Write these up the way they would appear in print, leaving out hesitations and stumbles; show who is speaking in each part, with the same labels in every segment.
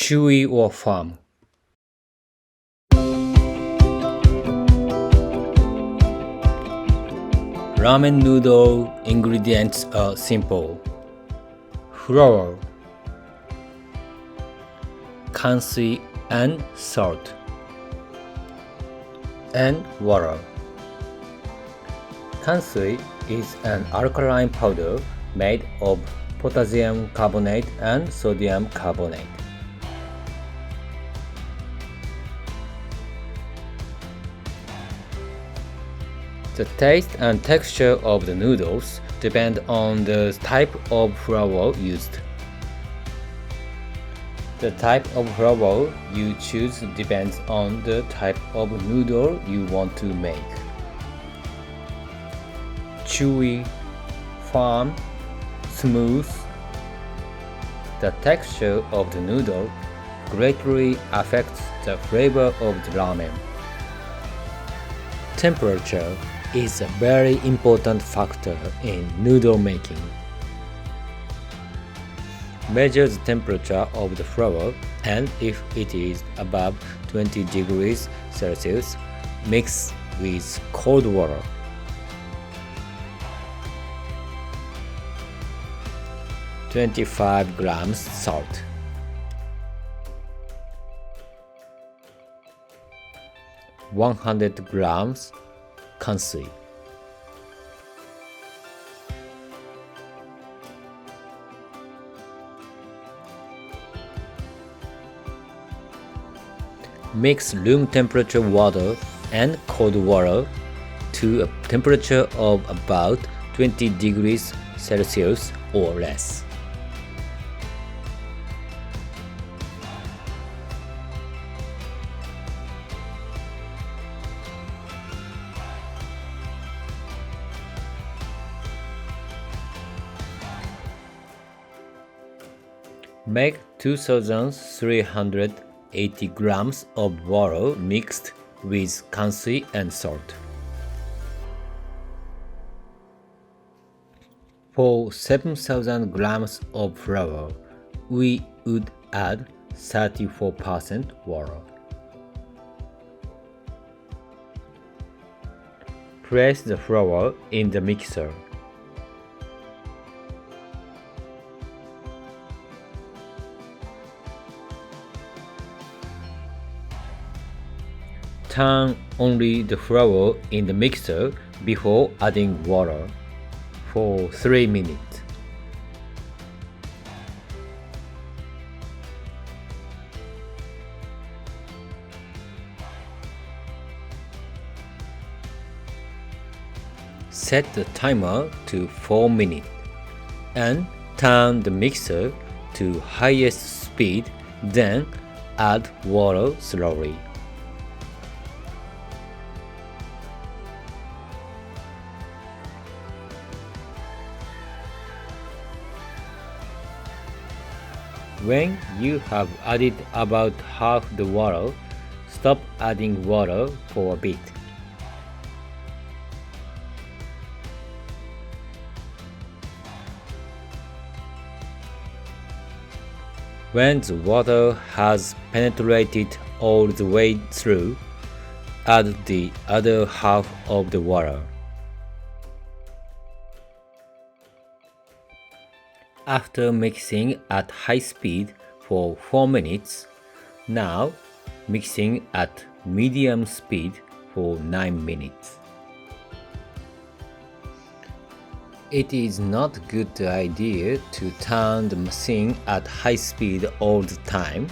Speaker 1: chewy or firm. Ramen noodle ingredients are simple. Flour, kansui and salt, and water. Kansui is an alkaline powder made of potassium carbonate and sodium carbonate. The taste and texture of the noodles depend on the type of flour used. The type of flour you choose depends on the type of noodle you want to make. Chewy, firm, smooth. The texture of the noodle greatly affects the flavor of the ramen. Temperature is a very important factor in noodle making. Measure the temperature of the flour, and if it is above 20 degrees Celsius, mix with cold water. "25 grams salt, 100 grams kansui, mix room temperature water and cold water to a temperature of about 20 degrees Celsius or less. Make 2,380 grams of water mixed with kansui and salt. For 7,000 grams of flour, we would add 34% water. Place the flour in the mixer. Turn only the flour in the mixer before adding water for 3 minutes. Set the timer to 4 minutes and turn the mixer to highest speed, then add water slowly. When you have added about half the water, stop adding water for a bit. When the water has penetrated all the way through, add the other half of the water. After mixing at high speed for 4 minutes, now mixing at medium speed for 9 minutes. It is not a good idea to turn the machine at high speed all the time,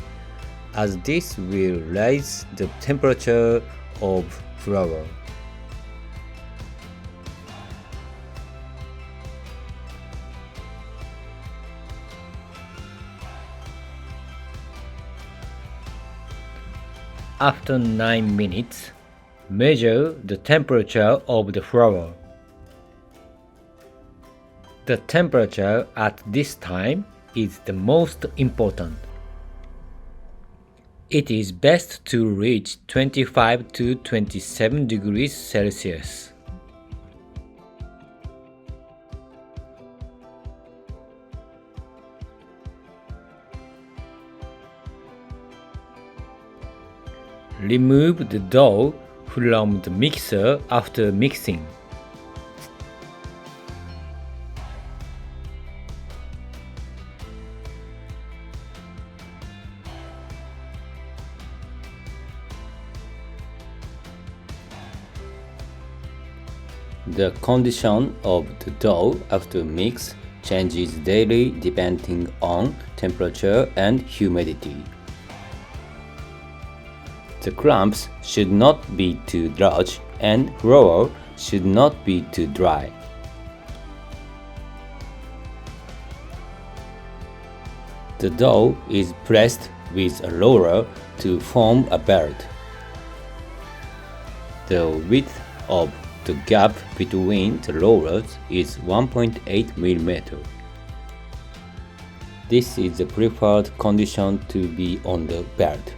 Speaker 1: as this will raise the temperature of flour. After 9 minutes, measure the temperature of the flour. The temperature at this time is the most important. It is best to reach 25 to 27 degrees Celsius. Remove the dough from the mixer after mixing. The condition of the dough after mix changes daily depending on temperature and humidity. The crumbs should not be too large and flour should not be too dry. The dough is pressed with a roller to form a belt. The width of the gap between the rollers is 1.8 mm. This is the preferred condition to be on the belt.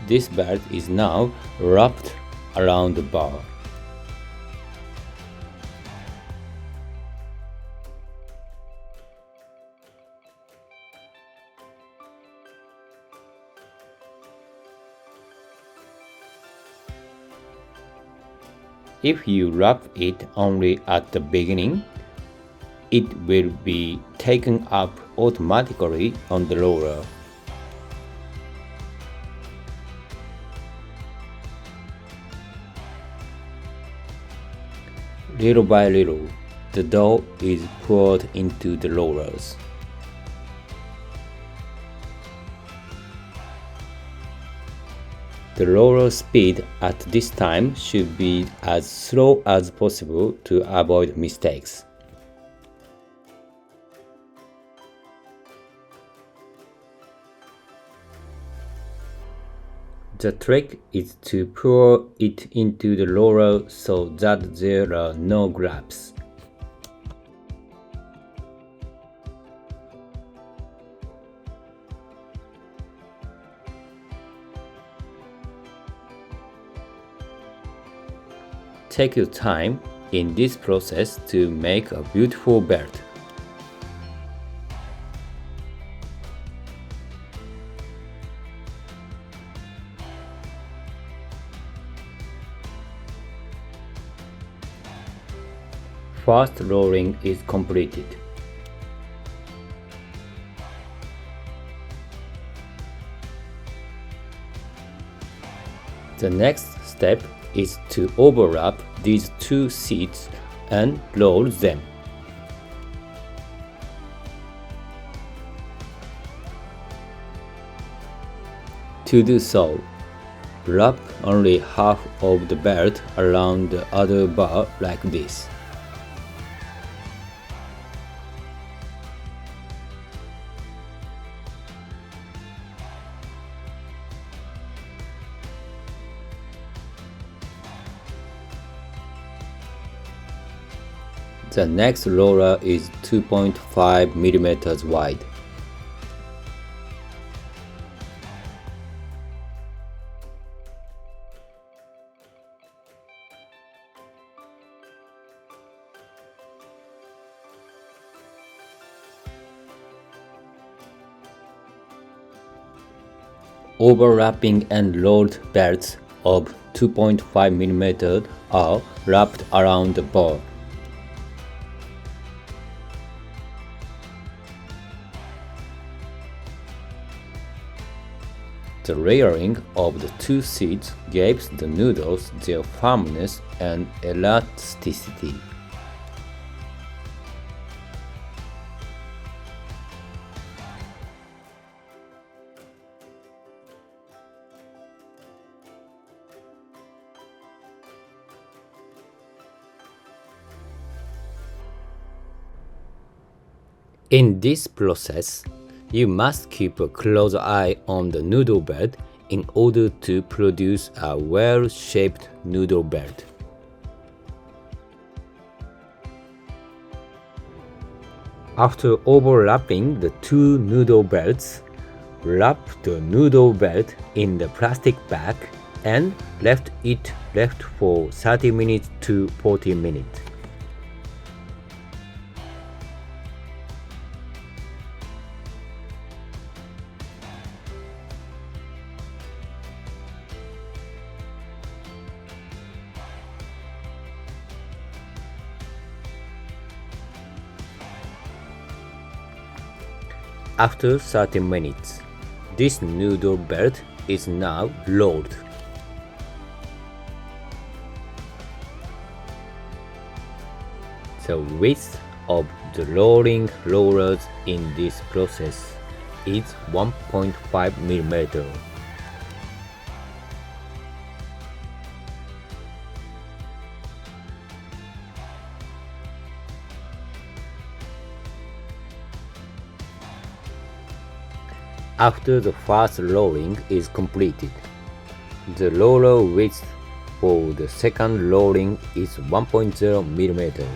Speaker 1: This belt is now wrapped around the bar. If you wrap it only at the beginning, it will be taken up automatically on the roller. Little by little, the dough is poured into the rollers. The roller speed at this time should be as slow as possible to avoid mistakes. The trick is to pour it into the roller so that there are no gaps. Take your time in this process to make a beautiful belt. First rolling is completed. The next step is to overlap these two sheets and roll them. To do so, wrap only half of the belt around the other bar like this. The next roller is 2.5 mm wide. Overlapping and rolled belts of 2.5 mm are wrapped around the bar. The layering of the two sheets gives the noodles their firmness and elasticity. In this process, you must keep a close eye on the noodle belt in order to produce a well-shaped noodle belt. After overlapping the two noodle belts, wrap the noodle belt in the plastic bag and let it rest for 30 minutes to 40 minutes. After 30 minutes, this noodle belt is now rolled. The width of the rolling rollers in this process is 1.5 mm. After the first rolling is completed, the roller width for the second rolling is 1.0 mm.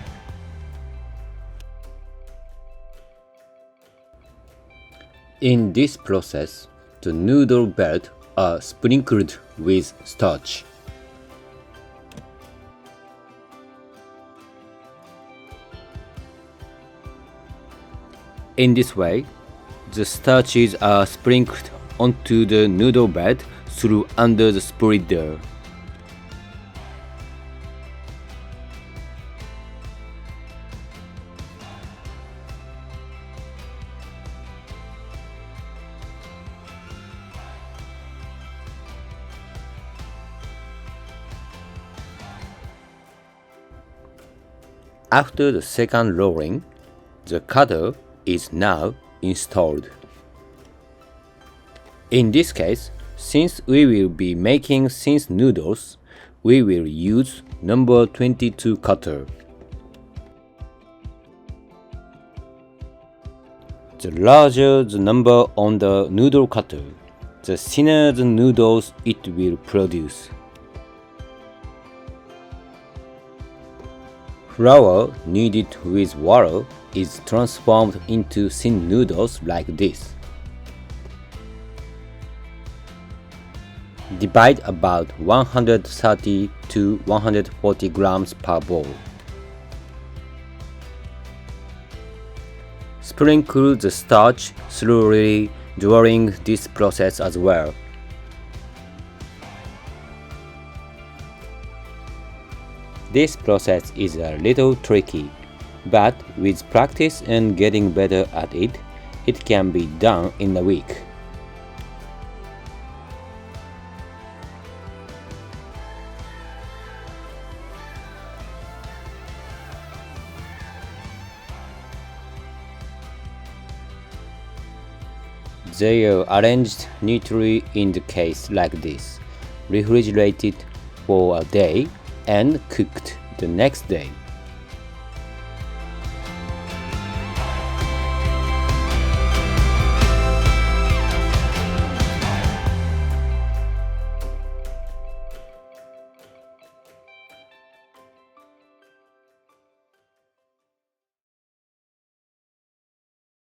Speaker 1: In this process, the noodle belt are sprinkled with starch. In this way, the starches are sprinkled onto the noodle bed through under the spreader. After the second rolling, the cutter is now installed. In this case, since we will be making thin noodles, we will use number 22 cutter. The larger the number on the noodle cutter, the thinner the noodles it will produce. Flour kneaded with water is transformed into thin noodles like this. Divide about 130 to 140 grams per bowl. Sprinkle the starch slowly during this process as well. This process is a little tricky, but with practice and getting better at it, it can be done in a week. They are arranged neatly in the case like this, refrigerated for a day and cooked the next day.